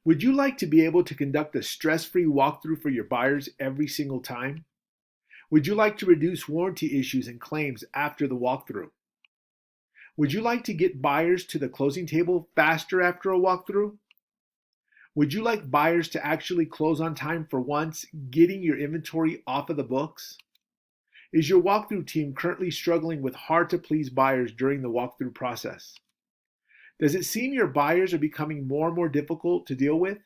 Would you like to be able to conduct a stress-free walkthrough for your buyers every single time? Would you like to reduce warranty issues and claims after the walkthrough? Would you like to get buyers to the closing table faster after a walkthrough? Would you like buyers to actually close on time for once, getting your inventory off of the books? Is your walkthrough team currently struggling with hard-to-please buyers during the walkthrough process? Does it seem your buyers are becoming more and more difficult to deal with?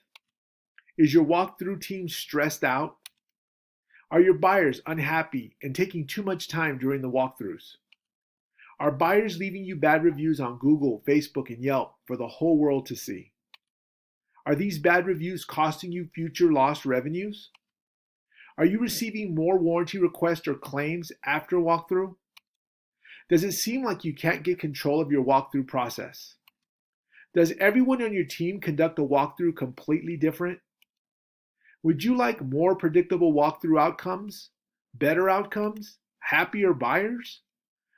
Is your walkthrough team stressed out? Are your buyers unhappy and taking too much time during the walkthroughs? Are buyers leaving you bad reviews on Google, Facebook, and Yelp for the whole world to see? Are these bad reviews costing you future lost revenues? Are you receiving more warranty requests or claims after a walkthrough? Does it seem like you can't get control of your walkthrough process? Does everyone on your team conduct a walkthrough completely different? Would you like more predictable walkthrough outcomes, better outcomes, happier buyers?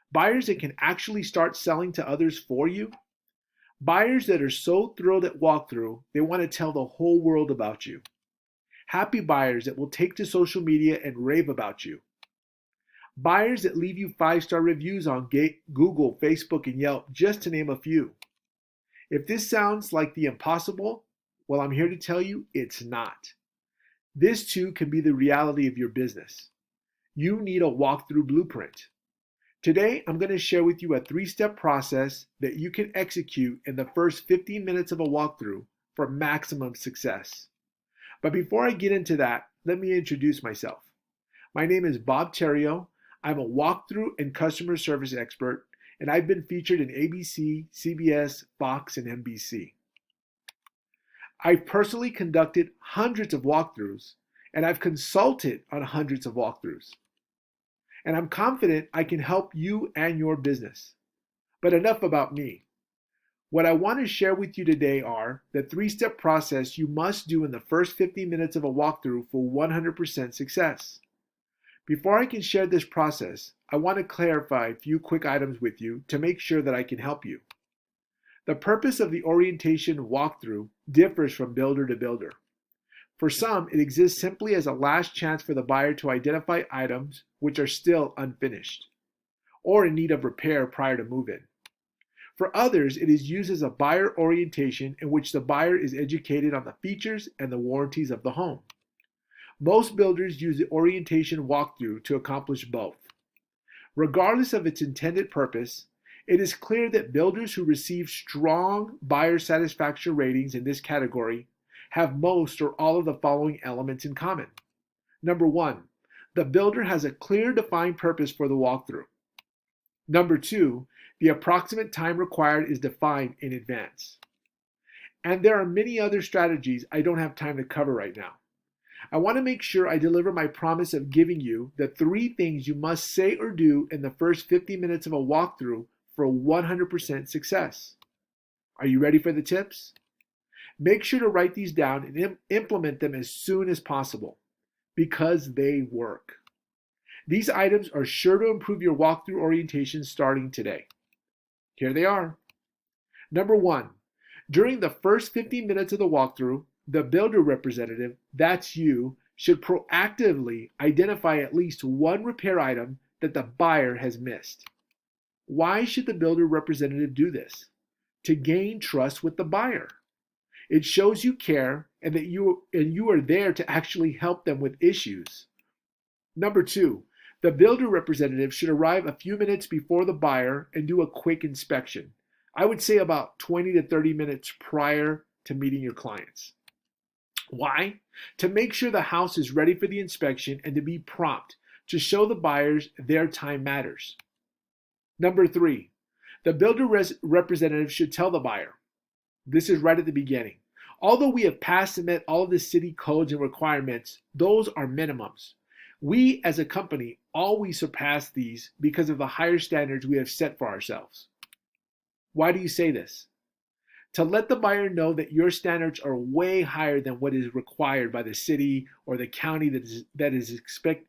Buyers that can actually start selling to others for you? Buyers that are so thrilled at walkthrough, they want to tell the whole world about you. Happy buyers that will take to social media and rave about you. Buyers that leave you 5-star reviews on Google, Facebook, and Yelp, just to name a few. If this sounds like the impossible, well, I'm here to tell you it's not. This too can be the reality of your business. You need a walkthrough blueprint. Today, I'm going to share with you a 3-step process that you can execute in the first 15 minutes of a walkthrough for maximum success. But before I get into that, let me introduce myself. My name is Bob Theriot. I'm a walkthrough and customer service expert, and I've been featured in ABC, CBS, Fox, and NBC. I've personally conducted hundreds of walkthroughs, and I've consulted on hundreds of walkthroughs. And I'm confident I can help you and your business. But enough about me. What I want to share with you today are the 3-step process you must do in the first 50 minutes of a walkthrough for 100% success. Before I can share this process, I want to clarify a few quick items with you to make sure that I can help you. The purpose of the orientation walkthrough differs from builder to builder. For some, it exists simply as a last chance for the buyer to identify items which are still unfinished or in need of repair prior to move-in. For others, it is used as a buyer orientation in which the buyer is educated on the features and the warranties of the home. Most builders use the orientation walkthrough to accomplish both. Regardless of its intended purpose, it is clear that builders who receive strong buyer satisfaction ratings in this category have most or all of the following elements in common. Number 1, the builder has a clear defined purpose for the walkthrough. Number 2, the approximate time required is defined in advance. And there are many other strategies I don't have time to cover right now. I want to make sure I deliver my promise of giving you the 3 things you must say or do in the first 50 minutes of a walkthrough for 100% success. Are you ready for the tips? Make sure to write these down and implement them as soon as possible because they work. These items are sure to improve your walkthrough orientation starting today. Here they are. Number 1, during the first 15 minutes of the walkthrough, the builder representative, that's you, should proactively identify at least one repair item that the buyer has missed. Why should the builder representative do this? To gain trust with the buyer. It shows you care and that you are there to actually help them with issues. Number 2, the builder representative should arrive a few minutes before the buyer and do a quick inspection. I would say about 20 to 30 minutes prior to meeting your clients. Why? To make sure the house is ready for the inspection and to be prompt, to show the buyers their time matters. Number 3, the builder representative should tell the buyer, this is right at the beginning, although we have passed and met all of the city codes and requirements, those are minimums. We as a company always surpass these because of the higher standards we have set for ourselves. Why do you say this? To let the buyer know that your standards are way higher than what is required by the city or the county that is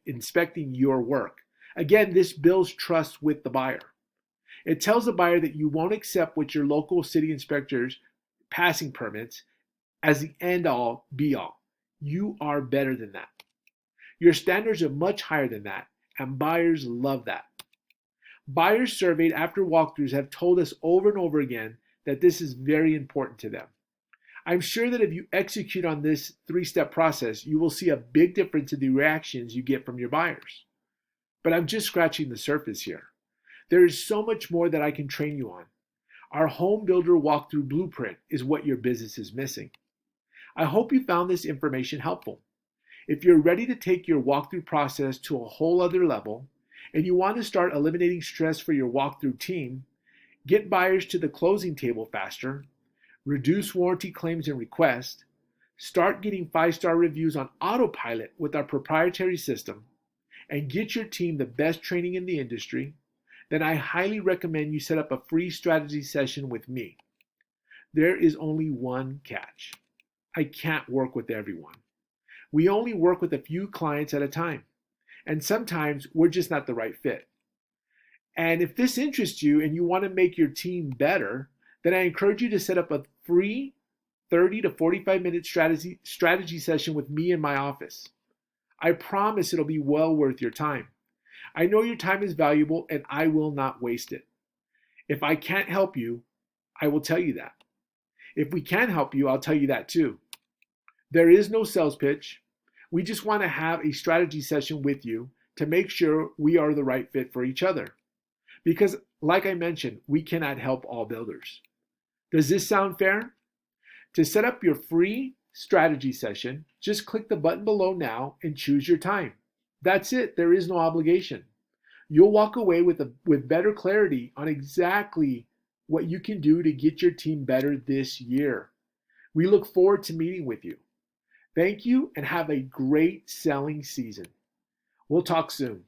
inspecting your work. Again, this builds trust with the buyer. It tells the buyer that you won't accept what your local city inspectors passing permits as the end all be all. You are better than that. Your standards are much higher than that, and buyers love that. Buyers surveyed after walkthroughs have told us over and over again that this is very important to them. I'm sure that if you execute on this 3-step process, you will see a big difference in the reactions you get from your buyers. But I'm just scratching the surface here. There is so much more that I can train you on. Our home builder walkthrough blueprint is what your business is missing. I hope you found this information helpful. If you're ready to take your walkthrough process to a whole other level, and you want to start eliminating stress for your walkthrough team, get buyers to the closing table faster, reduce warranty claims and requests, start getting 5-star reviews on autopilot with our proprietary system, and get your team the best training in the industry, then I highly recommend you set up a free strategy session with me. There is only one catch. I can't work with everyone. We only work with a few clients at a time, and sometimes we're just not the right fit. And if this interests you and you want to make your team better, then I encourage you to set up a free 30 to 45-minute strategy session with me in my office. I promise it'll be well worth your time. I know your time is valuable and I will not waste it. If I can't help you, I will tell you that. If we can help you, I'll tell you that too. There is no sales pitch. We just want to have a strategy session with you to make sure we are the right fit for each other. Because, like I mentioned, we cannot help all builders. Does this sound fair? To set up your free strategy session, just click the button below now and choose your time. That's it. There is no obligation. You'll walk away with better clarity on exactly what you can do to get your team better this year. We look forward to meeting with you. Thank you and have a great selling season. We'll talk soon.